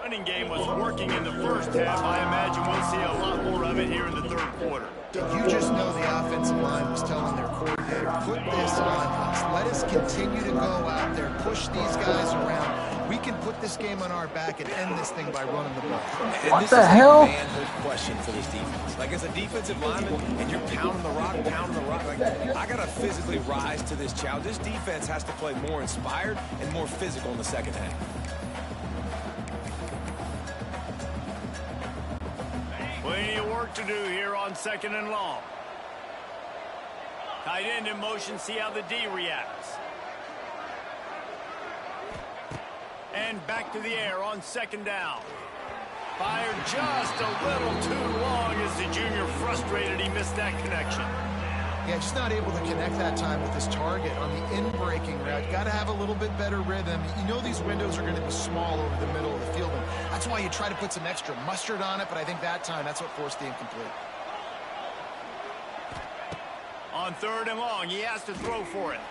Running game was working in the first half. I imagine we'll see a lot more of it here in the third quarter. You just know the offensive line was telling their coordinator, put this on us. Let us continue to go out there, push these guys around. We can put this game on our back and end this thing by running the ball. What the hell? This is a manhood question for this defense. Like, as a defensive lineman, and you're pounding the rock, like, I got to physically rise to this challenge. This defense has to play more inspired and more physical in the second half. Plenty of work to do here on 2nd and long. Tight end in motion, see how the D reacts. And back to the air on 2nd down. Fired just a little too long as the junior frustrated he missed that connection. Yeah, just not able to connect that time with his target on the in-breaking route. Got to have a little bit better rhythm. You know these windows are going to be small over the middle of the field, and that's why you try to put some extra mustard on it, but I think that time, that's what forced the incomplete. On 3rd and long, he has to throw for it.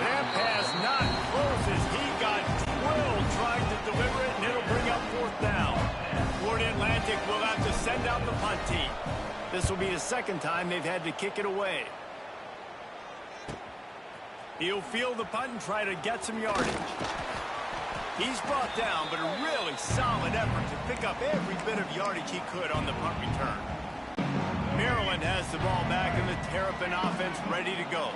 That pass not close as he got drilled trying to deliver it, and it'll bring up 4th down. Florida Atlantic will have to send out the punt team. This will be the second time they've had to kick it away. He'll field the punt and try to get some yardage. He's brought down, but a really solid effort to pick up every bit of yardage he could on the punt return. Maryland has the ball back and the Terrapin offense ready to go.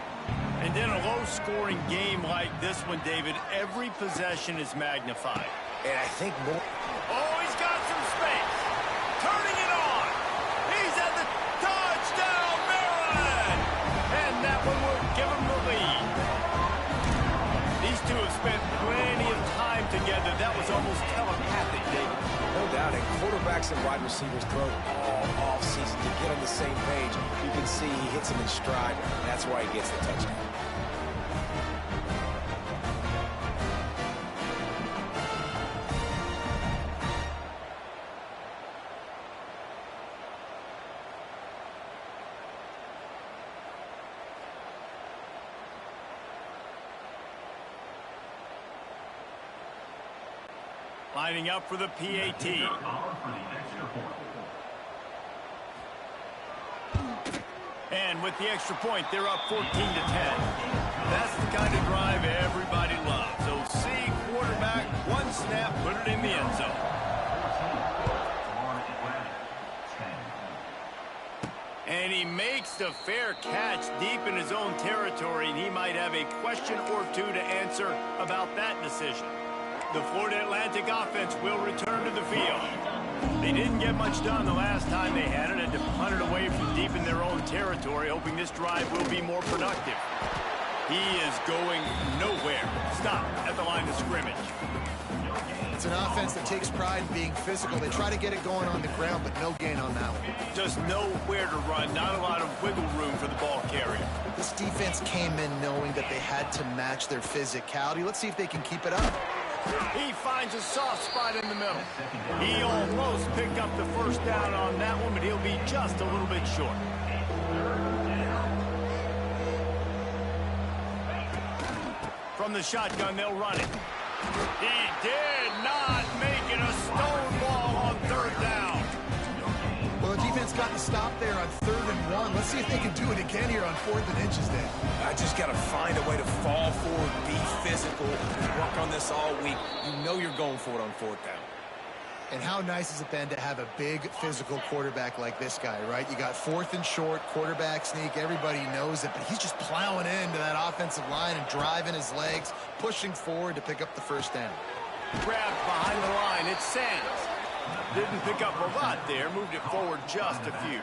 And in a low-scoring game like this one, David, every possession is magnified. And I think more... Oh, he's got some space. Turning it on. He's at the touchdown, Maryland! And that one will give him the lead. These two have spent plenty of time together. That was almost telepathic, David. No doubt, and quarterbacks and wide receivers throw all off-season to get on the same page. You can see he hits him in stride, and that's why he gets the touchdown. Lining up for the PAT. And with the extra point, they're up 14-10. That's the kind of drive everybody loves. So see quarterback, one snap, put it in the end zone. And he makes the fair catch deep in his own territory, and he might have a question or two to answer about that decision. The Florida Atlantic offense will return to the field. They didn't get much done the last time they had it, and to punt it away from deep in their own territory, hoping this drive will be more productive. He is going nowhere. Stop at the line of scrimmage. It's an offense that takes pride in being physical. They try to get it going on the ground, but no gain on that one. Just nowhere to run, not a lot of wiggle room for the ball carrier. This defense came in knowing that they had to match their physicality. Let's see if they can keep it up. He finds a soft spot in the middle. He almost picked up the first down on that one, but he'll be just a little bit short. From the shotgun, they'll run it. He did not make it a stonewall on 3rd down. Well, the defense got the stop there on 3rd and 1. Let's see if they can do it again here on 4th and inches then. I just got to find a way to fall forward, be physical, work on this all week. You know you're going for it on 4th down. And how nice has it been to have a big physical quarterback like this guy, right? You got 4th and short, quarterback sneak, everybody knows it, but he's just plowing into that offensive line and driving his legs, pushing forward to pick up the first down. Grabbed behind the line, it's Sands. Didn't pick up a lot there, moved it forward just a few.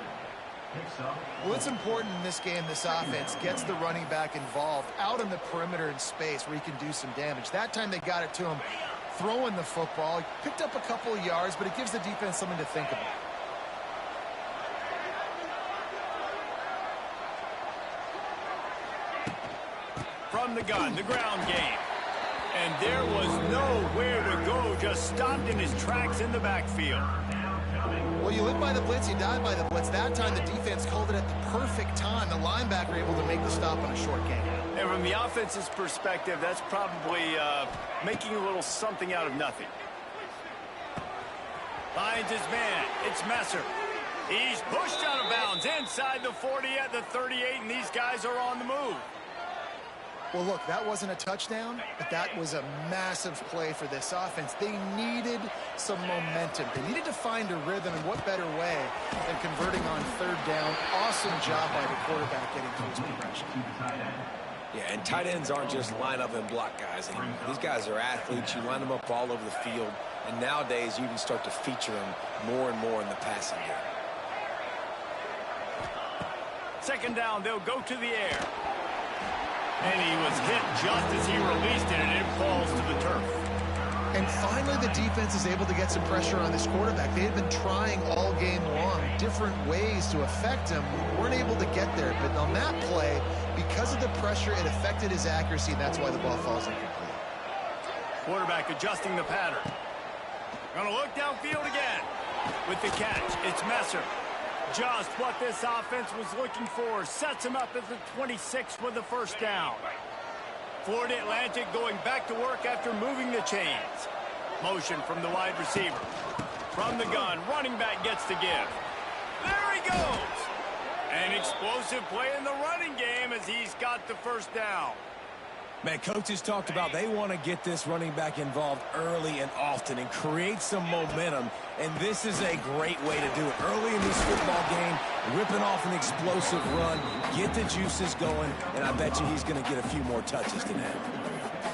Well, it's important in this game, this offense gets the running back involved out on the perimeter in space where he can do some damage. That time they got it to him throwing the football. He picked up a couple of yards, but it gives the defense something to think about. From the gun, the ground game. And there was nowhere to go, just stopped in his tracks in the backfield. Well, you live by the blitz, you die by the blitz. That time the defense called it at the perfect time. The linebacker able to make the stop on a short game. And from the offense's perspective, that's probably making a little something out of nothing. Finds his man. It's Messer. He's pushed out of bounds inside the 40 at the 38, and these guys are on the move. Well, look, that wasn't a touchdown, but that was a massive play for this offense. They needed some momentum. They needed to find a rhythm, and what better way than converting on third down. Awesome job by the quarterback getting to his progression. Yeah, and tight ends aren't just line up and block guys anymore. These guys are athletes. You line them up all over the field, and nowadays you can start to feature them more and more in the passing game. Second down, they'll go to the air. And he was hit just as he released it, and it falls to the turf. And finally, the defense is able to get some pressure on this quarterback. They had been trying all game long, different ways to affect him. Weren't able to get there, but on that play, because of the pressure, it affected his accuracy, and that's why the ball falls incomplete. Quarterback adjusting the pattern. Gonna look downfield again. With the catch, it's Messer. Just what this offense was looking for. Sets him up at the 26 with the first down. Florida Atlantic going back to work after moving the chains. Motion from the wide receiver. From the gun, running back gets to give. There he goes. An explosive play in the running game as he's got the first down. Man, coaches talked about they want to get this running back involved early and often and create some momentum, and this is a great way to do it. Early in this football game, ripping off an explosive run, get the juices going, and I bet you he's going to get a few more touches today.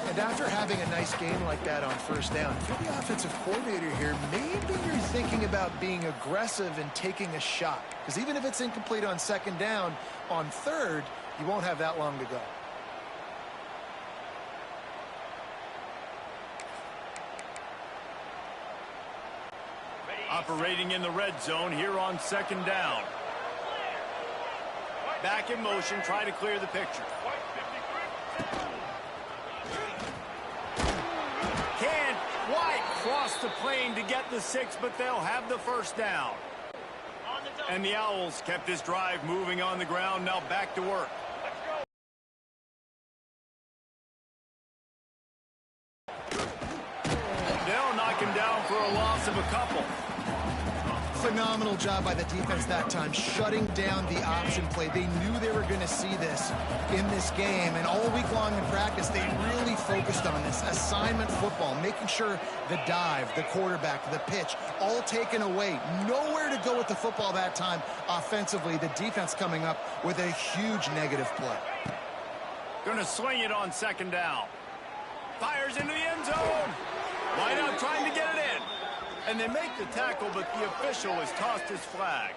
And after having a nice game like that on first down, if you're the offensive coordinator here, maybe you're thinking about being aggressive and taking a shot. Because even if it's incomplete on second down, on third, you won't have that long to go. Operating in the red zone here on second down. Back in motion, try to clear the picture. Can't quite cross the plane to get the 6, but they'll have the first down. And the Owls kept this drive moving on the ground, now back to work. They'll knock him down for a loss of a couple. Phenomenal job by the defense that time, shutting down the option play. They knew they were going to see this in this game, and all week long in practice, they really focused on this assignment football, making sure the dive, the quarterback, the pitch, all taken away. Nowhere to go with the football that time offensively. The defense coming up with a huge negative play. Going to swing it on second down. Fires into the end zone. Wide out trying to get it in. And they make the tackle, but the official has tossed his flag.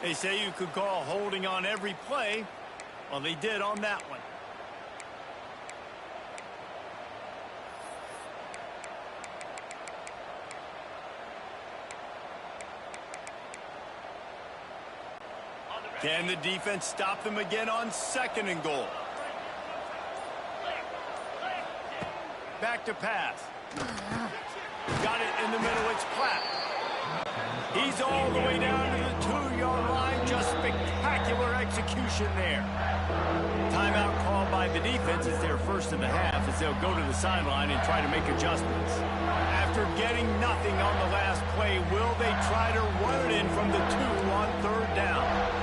They say you could call holding on every play. Well, they did on that one. Can the defense stop them again on second and goal? Back to pass. Got it in the middle. It's Platt. He's all the way down to the 2-yard line. Just spectacular execution there. Timeout called by the defense. It's their first in the half as they'll go to the sideline and try to make adjustments. After getting nothing on the last play, will they try to run it in from the 2 on third down?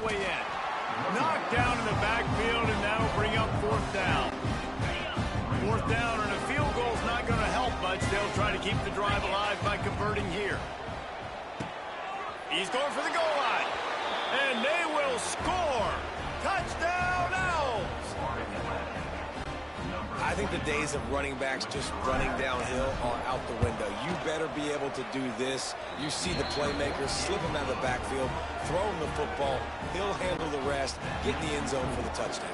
Way in. Knocked down in the backfield, and that'll bring up fourth down. Fourth down, and a field goal's not going to help much. They'll try to keep the drive alive by converting here. He's going for the goal line, and they will score. Touchdown, Owls! I think the days of running backs just running downhill are out the window. You better be able to do this. You see the playmaker slip him out of the backfield, throw him the football. He'll handle the rest, get in the end zone for the touchdown.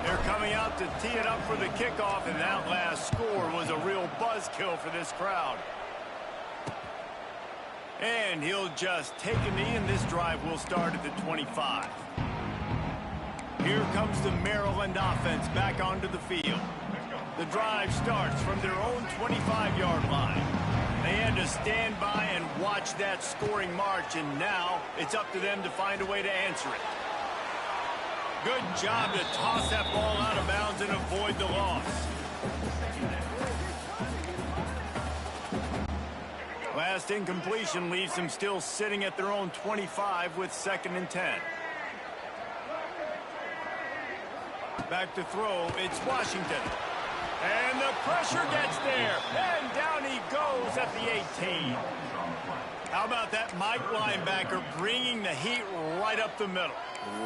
They're coming out to tee it up for the kickoff, and that last score was a real buzzkill for this crowd. And he'll just take a knee, and this drive will start at the 25. Here comes the Maryland offense back onto the field. The drive starts from their own 25-yard line. They had to stand by and watch that scoring march, and now it's up to them to find a way to answer it. Good job to toss that ball out of bounds and avoid the loss. Last incompletion leaves them still sitting at their own 25 with 2nd and 10. Back to throw, it's Washington. And the pressure gets there. And down he goes at the 18. How about that Mike linebacker bringing the heat right up the middle?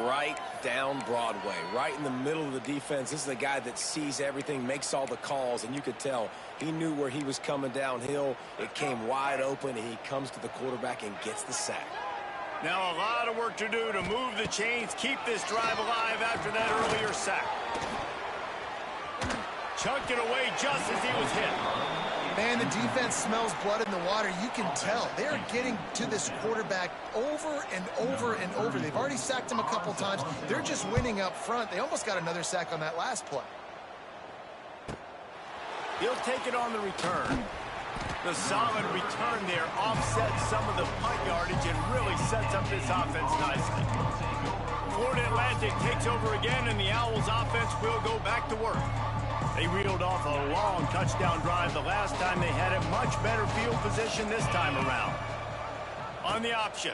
Right down Broadway, right in the middle of the defense. This is the guy that sees everything, makes all the calls, and you could tell he knew where he was coming downhill. It came wide open, and he comes to the quarterback and gets the sack. Now a lot of work to do to move the chains, keep this drive alive after that earlier sack. Chunked it away just as he was hit. Man, the defense smells blood in the water. You can tell. They're getting to this quarterback over and over and over. They've already sacked him a couple times. They're just winning up front. They almost got another sack on that last play. He'll take it on the return. The solid return there offsets some of the punt yardage and really sets up this offense nicely. Florida Atlantic takes over again, and the Owls offense will go back to work. They reeled off a long touchdown drive the last time. They had a much better field position this time around. On the option,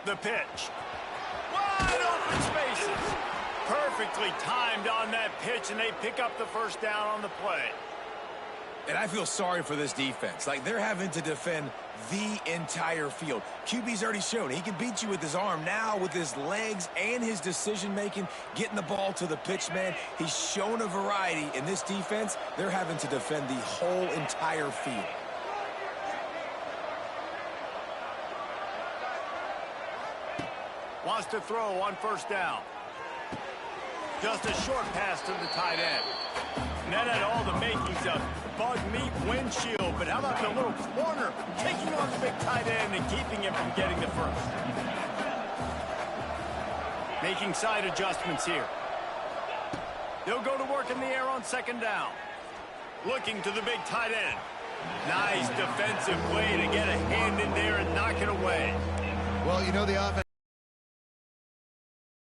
the pitch. Wide open spaces. Perfectly timed on that pitch, and they pick up the first down on the play. And I feel sorry for this defense. Like, they're having to defend the entire field. QB's already shown he can beat you with his arm. Now, with his legs and his decision-making, getting the ball to the pitch man, he's shown a variety. In this defense, they're having to defend the whole entire field. Wants to throw on first down. Just a short pass to the tight end. And that had all the makings of bug meat windshield, but how about the little corner taking on the big tight end and keeping him from getting the first? Making side adjustments here. They'll go to work in the air on 2nd down. Looking to the big tight end. Nice defensive play to get a hand in there and knock it away. Well, you know the offense,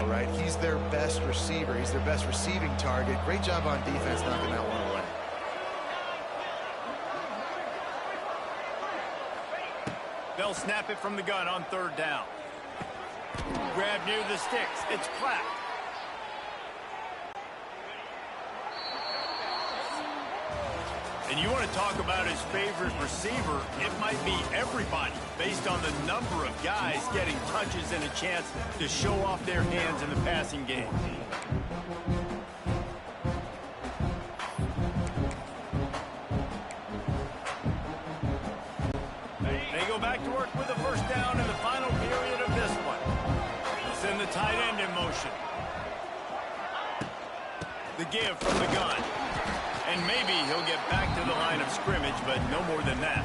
right? He's their best receiver. He's their best receiving target. Great job on defense knocking that one away. They'll snap it from the gun on 3rd down. Grab near the sticks. It's Platt. And you want to talk about his favorite receiver, it might be everybody based on the number of guys getting touches and a chance to show off their hands in the passing game. They go back to work with a first down in the final period of this one. Send the tight end in motion. The give from the gun. And maybe he'll get back to the line of scrimmage, but no more than that.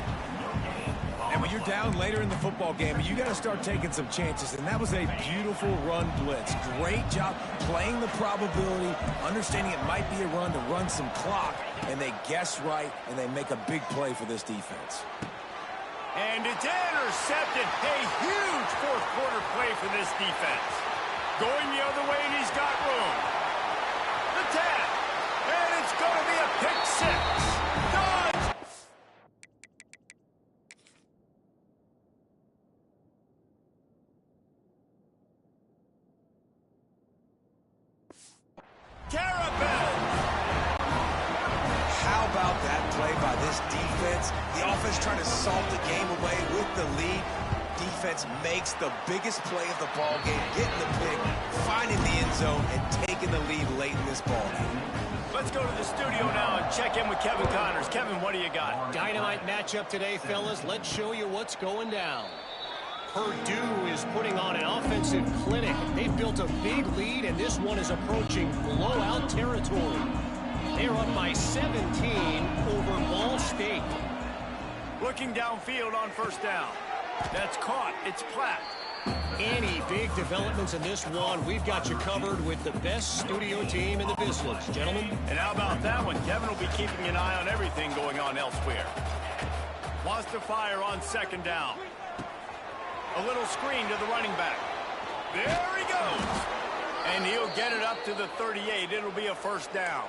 And when you're down later in the football game, you got to start taking some chances. And that was a beautiful run blitz. Great job playing the probability, understanding it might be a run to run some clock. And they guess right, and they make a big play for this defense. And it's intercepted. A huge fourth-quarter play for this defense. Going the other way, and he's got room. The tap. And it's going to be a pick six. Dodge! Carabel! How about that play by this defense? The offense trying to salt the game away with the lead. defense makes the biggest play of the ball game, getting the pick, finding the end zone, and taking the lead late in this ball game. Let's go to the studio now and check in with Kevin Connors. Kevin, what do you got? Dynamite matchup today, fellas. Let's show you what's going down. Purdue is putting on an offensive clinic. They've built a big lead, and this one is approaching blowout territory. They're up by 17 over Ball State. Looking downfield on first down. That's caught. It's Platt. Any big developments in this one, we've got you covered with the best studio team in the business, gentlemen. And how about that one? Kevin will be keeping an eye on everything going on elsewhere. Wants to fire on second down. A little screen to the running back. There he goes. And he'll get it up to the 38. It'll be a first down.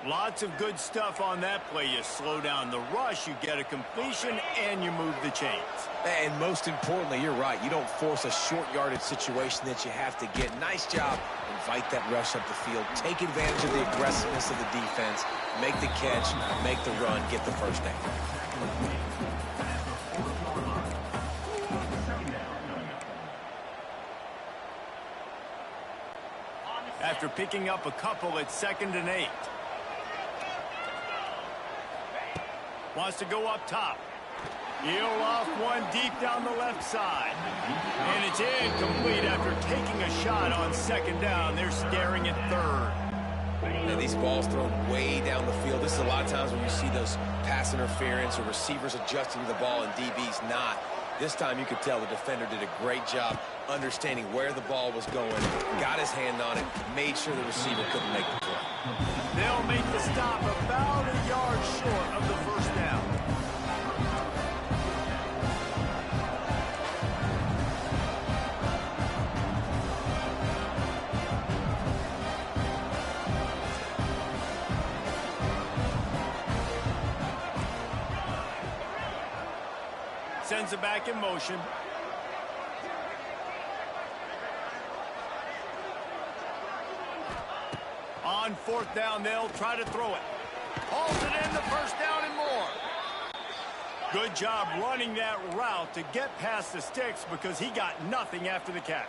Lots of good stuff on that play. You slow down the rush, you get a completion, and you move the chains. And most importantly, you're right. You don't force a short yardage situation that you have to get. Nice job. Invite that rush up the field. Take advantage of the aggressiveness of the defense. Make the catch, make the run, get the first down. After picking up a couple, it's 2nd and 8. Wants to go up top. He'll off one deep down the left side. And it's incomplete after taking a shot on second down. They're staring at third. And these balls thrown way down the field. This is a lot of times when you see those pass interference or receivers adjusting to the ball and DBs not. This time you could tell the defender did a great job understanding where the ball was going, got his hand on it, made sure the receiver couldn't make the play. They'll make the stop about a yard short of the first down. Sends it back in motion. On fourth down, they'll try to throw it. Hauls it in the first down and more. Good job running that route to get past the sticks because he got nothing after the catch.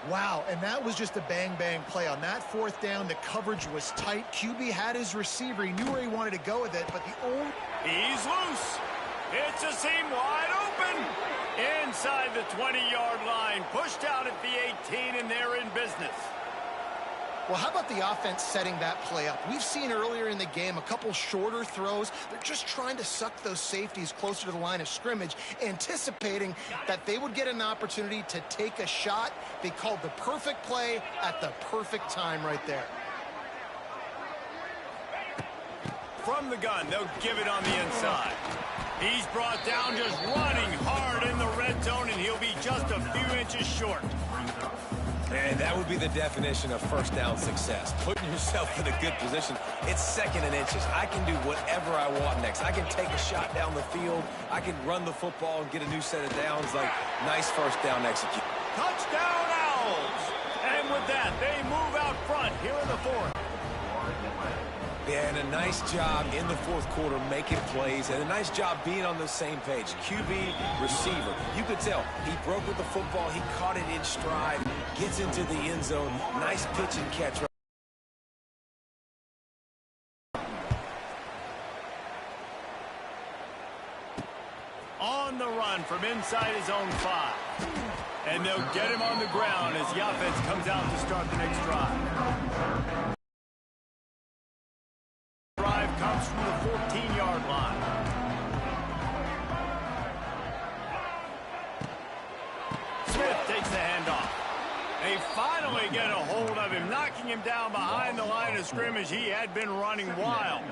Wow, and that was just a bang-bang play. On that fourth down, the coverage was tight. QB had his receiver. He knew where he wanted to go with it, but He's loose. It's a seam wide open. Inside the 20-yard line. Pushed out at the 18, and they're in business. Well, how about the offense setting that play up? We've seen earlier in the game a couple shorter throws. They're just trying to suck those safeties closer to the line of scrimmage, anticipating that they would get an opportunity to take a shot. They called the perfect play at the perfect time right there. From the gun, they'll give it on the inside. He's brought down just running hard in the red zone, and he'll be just a few inches short. And that would be the definition of first down success. Putting yourself in a good position. It's 2nd and inches. I can do whatever I want next. I can take a shot down the field. I can run the football and get a new set of downs. Like, nice first down execution. Touchdown, Owls! And with that, they move out front here in the fourth. Yeah, and a nice job in the fourth quarter making plays, and a nice job being on the same page. QB, receiver. You could tell he broke with the football. He caught it in stride, gets into the end zone. Nice pitch and catch. On the run from inside his own 5. And they'll get him on the ground as the offense comes out to start the next drive. Comes from the 14-yard line. Smith takes the handoff. They finally get a hold of him, knocking him down behind the line of scrimmage. He had been running wild.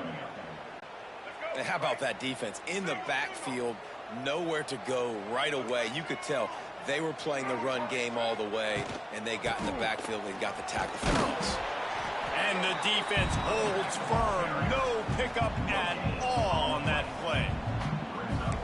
And how about that defense? In the backfield, nowhere to go right away. You could tell they were playing the run game all the way, and they got in the backfield and got the tackle for loss. And the defense holds firm. No pickup at all on that play.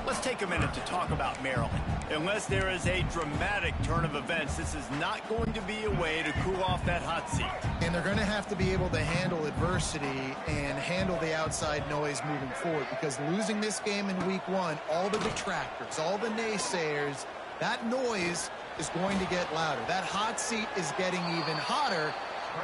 Let's take a minute to talk about Maryland. Unless there is a dramatic turn of events, this is not going to be a way to cool off that hot seat. And they're going to have to be able to handle adversity and handle the outside noise moving forward, because losing this game in week 1, all the detractors, all the naysayers, that noise is going to get louder. That hot seat is getting even hotter.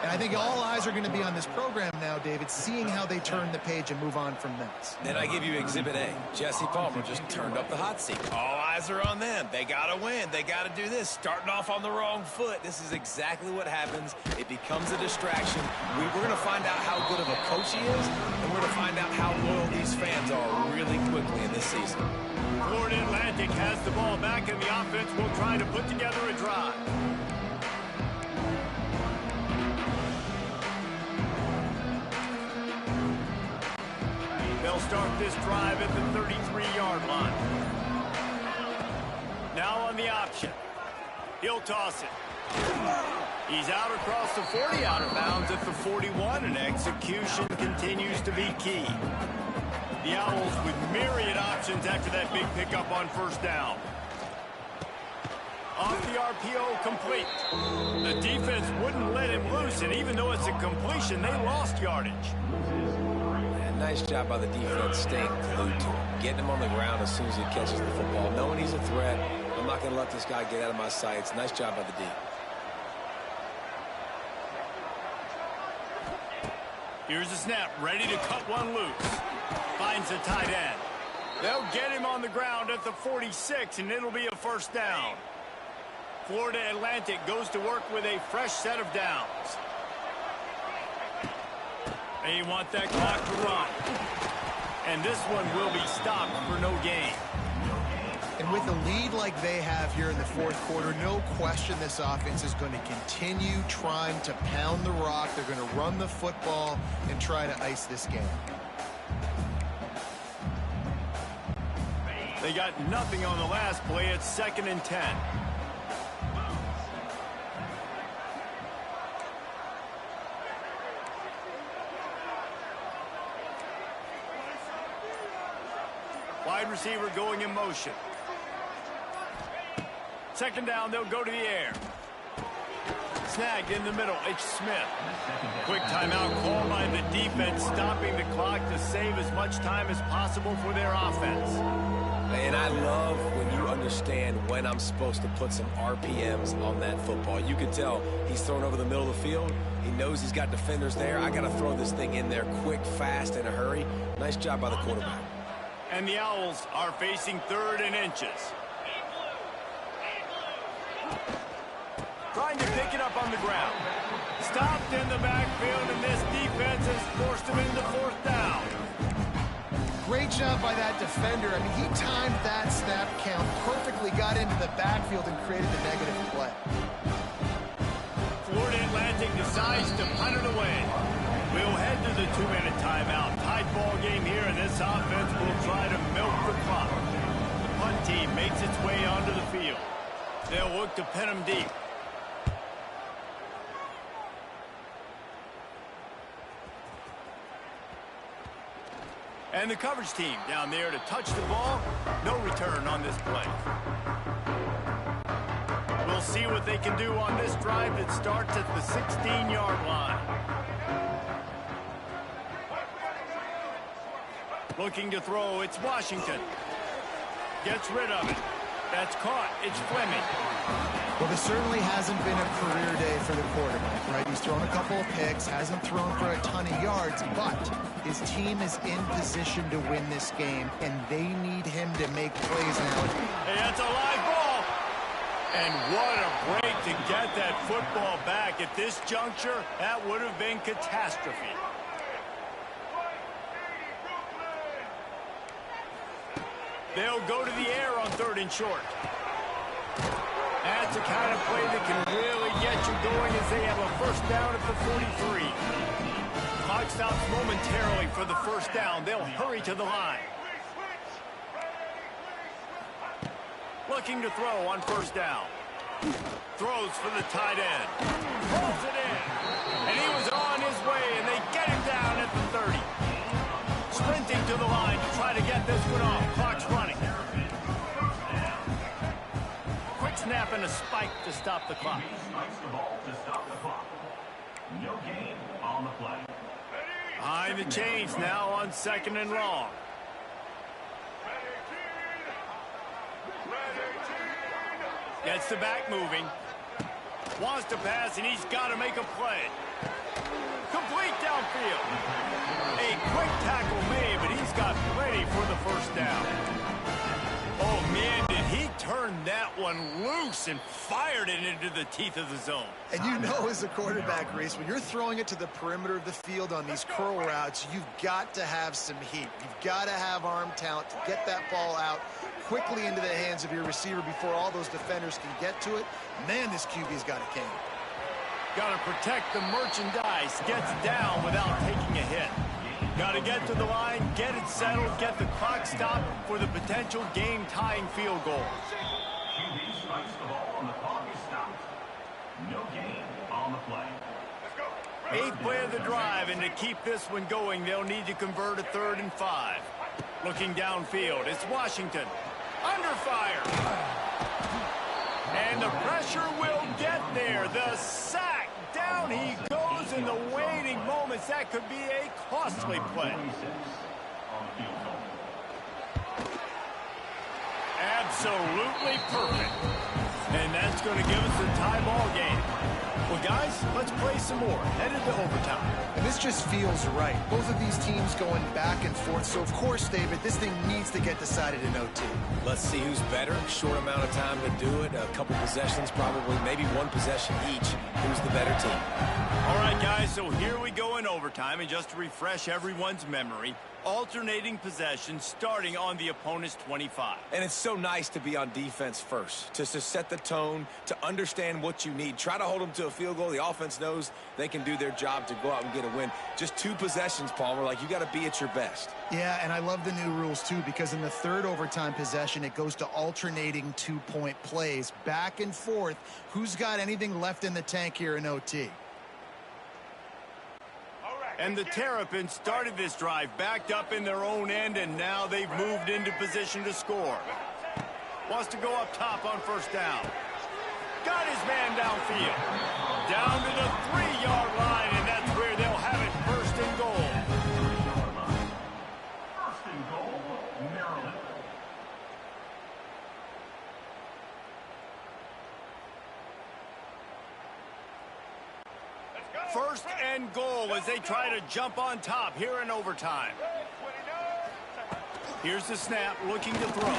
And I think all eyes are going to be on this program now, David, seeing how they turn the page and move on from this. Then I give you Exhibit A. Jesse Palmer just turned up the hot seat. All eyes are on them. They got to win. They got to do this. Starting off on the wrong foot. This is exactly what happens. It becomes a distraction. We're going to find out how good of a coach he is, and we're going to find out how loyal these fans are really quickly in this season. Florida Atlantic has the ball back, and the offense will try to put together a drive. They'll start this drive at the 33-yard line. Now on the option. He'll toss it. He's out across the 40, out of bounds at the 41, and execution continues to be key. The Owls with myriad options after that big pickup on first down. Off the RPO, complete. The defense wouldn't let him loose, and even though it's a completion, they lost yardage. Nice job by the defense staying glued to him, getting him on the ground as soon as he catches the football, knowing he's a threat. I'm not going to let this guy get out of my sights. Nice job by the D. Here's the snap, ready to cut one loose. Finds the tight end. They'll get him on the ground at the 46, and it'll be a first down. Florida Atlantic goes to work with a fresh set of downs. They want that clock to run. And this one will be stopped for no gain. And with a lead like they have here in the fourth quarter, no question this offense is going to continue trying to pound the rock. They're going to run the football and try to ice this game. They got nothing on the last play. It's 2nd and 10. Wide receiver going in motion. 2nd down, they'll go to the air. Snagged in the middle, it's Smith. Quick timeout call by the defense, stopping the clock to save as much time as possible for their offense. And I love when you understand when I'm supposed to put some RPMs on that football. You can tell he's thrown over the middle of the field. He knows he's got defenders there. I got to throw this thing in there quick, fast, in a hurry. Nice job by the quarterback. And the Owls are facing 3rd and inches. Trying to pick it up on the ground. Stopped in the backfield, and this defense has forced him into 4th down. Great job by that defender. I mean, he timed that snap count perfectly, got into the backfield and created the negative play. Florida Atlantic decides to punt it away. We'll head to the 2-minute timeout. Tied ball game here, and this offense will try to milk the clock. The punt team makes its way onto the field. They'll look to pin them deep. And the coverage team down there to touch the ball. No return on this play. We'll see what they can do on this drive that starts at the 16-yard line. Looking to throw, it's Washington. Gets rid of it. That's caught. It's Fleming. Well, this certainly hasn't been a career day for the quarterback, right? He's thrown a couple of picks, hasn't thrown for a ton of yards, but his team is in position to win this game, and they need him to make plays now. Hey, that's a live ball. And what a break to get that football back. At this juncture, that would have been catastrophe. They'll go to the air on 3rd and short. That's the kind of play that can really get you going as they have a first down at the 43. Clock stops momentarily for the first down. They'll hurry to the line. Looking to throw on first down. Throws for the tight end. Pulls it in. And he was on his way, and they get him down at the 30. Sprinting to the line to try to get this one off. Clock's running. snap and a spike to stop the clock. Spikes the ball to stop the clock. No gain on the play. Behind the chains now on 2nd and long. Gets the back moving. Wants to pass, and he's got to make a play. Complete downfield. A quick tackle made, but he's got plenty for the first down. Oh, man, did he turn that one loose and fired it into the teeth of the zone. And you know, as a quarterback, Reese, when you're throwing it to the perimeter of the field on these curl routes, you've got to have some heat. You've got to have arm talent to get that ball out quickly into the hands of your receiver before all those defenders can get to it. Man, this QB's got a cane. Got to protect the merchandise. Gets down without taking a hit. Got to get to the line, get it settled, get the clock stopped for the potential game-tying field goal. QB strikes the ball and the clock is stopped. No gain on the play. Let's go. 8th play of the drive, and to keep this one going, they'll need to convert a 3rd and 5. Looking downfield, it's Washington. Under fire. And the pressure will get there. The sack. Down he goes in the waiting moments. That could be a costly play. Absolutely perfect. And that's going to give us a tie ball game. Well, guys, let's play some more. Headed to overtime. And this just feels right. Both of these teams going back and forth. So, of course, David, this thing needs to get decided in OT. Let's see who's better. Short amount of time to do it. A couple possessions, probably maybe one possession each. Who's the better team? All right, guys, so here we go in overtime. And just to refresh everyone's memory, alternating possessions starting on the opponent's 25. And it's so nice to be on defense first, to set the tone, to understand what you need. Try to hold them to a field goal. The offense knows they can do their job to go out and get a win. Just 2 possessions, Palmer. Like, you got to be at your best. Yeah, and I love the new rules, too, because in the 3rd overtime possession, it goes to alternating 2-point plays. Back and forth. Who's got anything left in the tank here in OT? And the Terrapins started this drive backed up in their own end, and now they've moved into position to score. Wants to go up top on 1st down. Got his man downfield. Down to the 3-yard line, and that's where they'll have it 1st and goal. 1st and goal, Maryland. 1st and goal as they try to jump on top here in overtime. Here's the snap, looking to throw.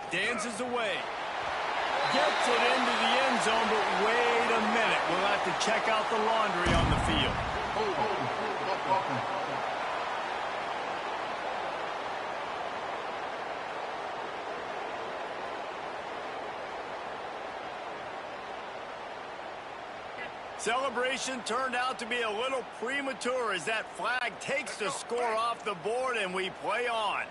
Dances away. Gets it into the end zone, but wait a minute. We'll have to check out the laundry on the field. Celebration turned out to be a little premature as that flag takes the score off the board and we play on.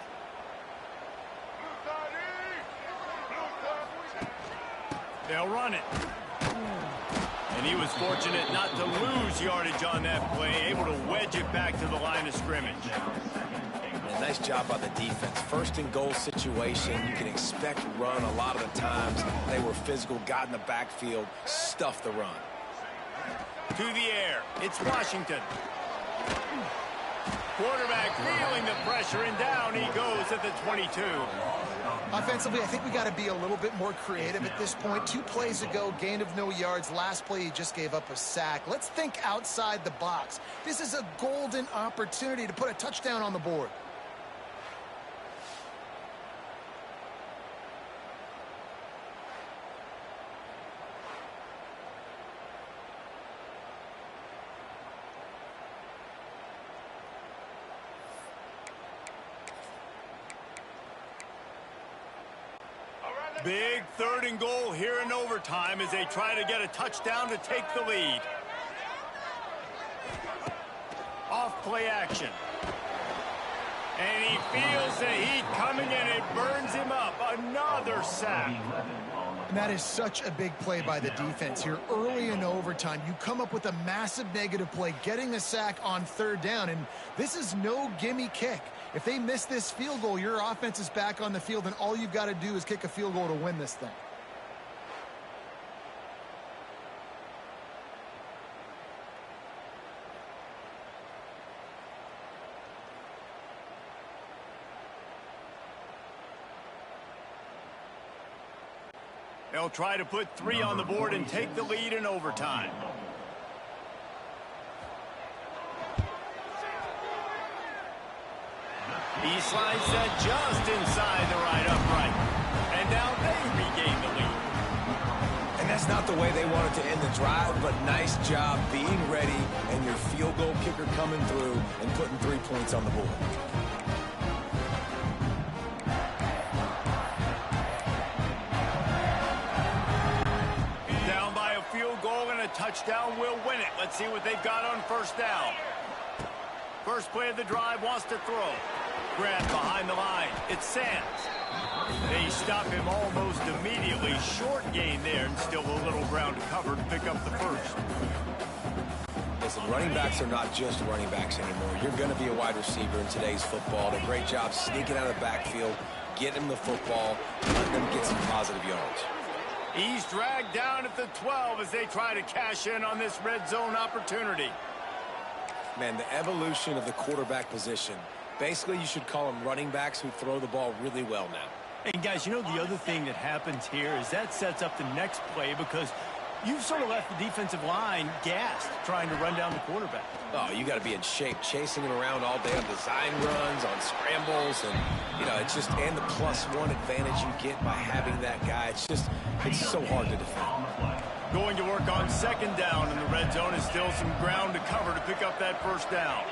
They'll run it. And he was fortunate not to lose yardage on that play, able to wedge it back to the line of scrimmage. Nice job by the defense. 1st and goal situation. You can expect run a lot of the times. They were physical, got in the backfield, stuffed the run. To the air, it's Washington. Quarterback feeling the pressure, and down he goes at the 22. Offensively, I think we got to be a little bit more creative at this point. 2 plays ago, gain of no yards. Last play, he just gave up a sack. Let's think outside the box. This is a golden opportunity to put a touchdown on the board. Big 3rd and goal here in overtime as they try to get a touchdown to take the lead. Off play action. And he feels the heat coming and it burns him up. Another sack. And that is such a big play by the defense here. Early in overtime, you come up with a massive negative play, getting a sack on 3rd down, and this is no gimme kick. If they miss this field goal, your offense is back on the field, and all you've got to do is kick a field goal to win this thing. They'll try to put 3 on the board and take the lead in overtime. He slides that just inside the right upright. And now they regain the lead. And that's not the way they wanted to end the drive, but nice job being ready and your field goal kicker coming through and putting 3 points on the board. Down by a field goal and a touchdown will win it. Let's see what they've got on first down. First play of the drive, wants to throw. Grab behind the line. It's Sands. They stop him almost immediately. Short gain there and still a little ground to cover to pick up the first. Listen, running backs are not just running backs anymore. You're going to be a wide receiver in today's football. Did a great job sneaking out of the backfield, getting him the football, letting them get some positive yards. He's dragged down at the 12 as they try to cash in on this red zone opportunity. Man, the evolution of the quarterback position. Basically, you should call them running backs who throw the ball really well now. And guys, you know the other thing that happens here is that sets up the next play because you've sort of left the defensive line gassed trying to run down the quarterback. Oh, you got to be in shape, chasing him around all day on design runs, on scrambles, and, you know, it's just, and the +1 advantage you get by having that guy. It's so hard to defend. Going to work on second down in the red zone is still some ground to cover to pick up that first down.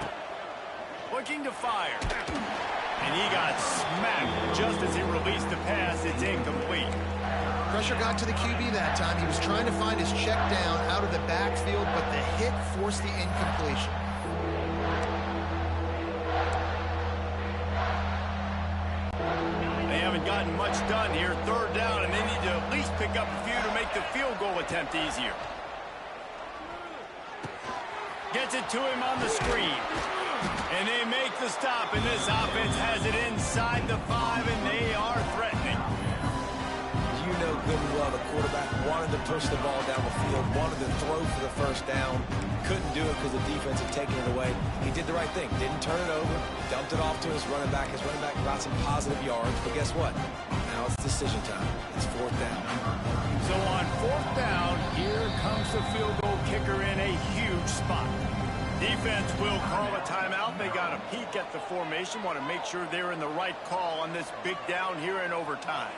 Looking to fire. And he got smacked just as he released the pass. It's incomplete. Pressure got to the QB that time. He was trying to find his check down out of the backfield, but the hit forced the incompletion. They haven't gotten much done here. Third down, and they need to at least pick up a few to make the field goal attempt easier. Gets it to him on the screen. And they make the stop, and this offense has it inside the 5, and they are threatening. You know good and well the quarterback wanted to push the ball down the field, wanted to throw for the first down, couldn't do it because the defense had taken it away. He did the right thing, didn't turn it over, dumped it off to his running back. His running back got some positive yards, but guess what? Now it's decision time. It's fourth down. So on fourth down, here comes the field goal kicker in a huge spot. Defense will call a timeout. They got a peek at the formation, want to make sure they're in the right call on this big down here in overtime.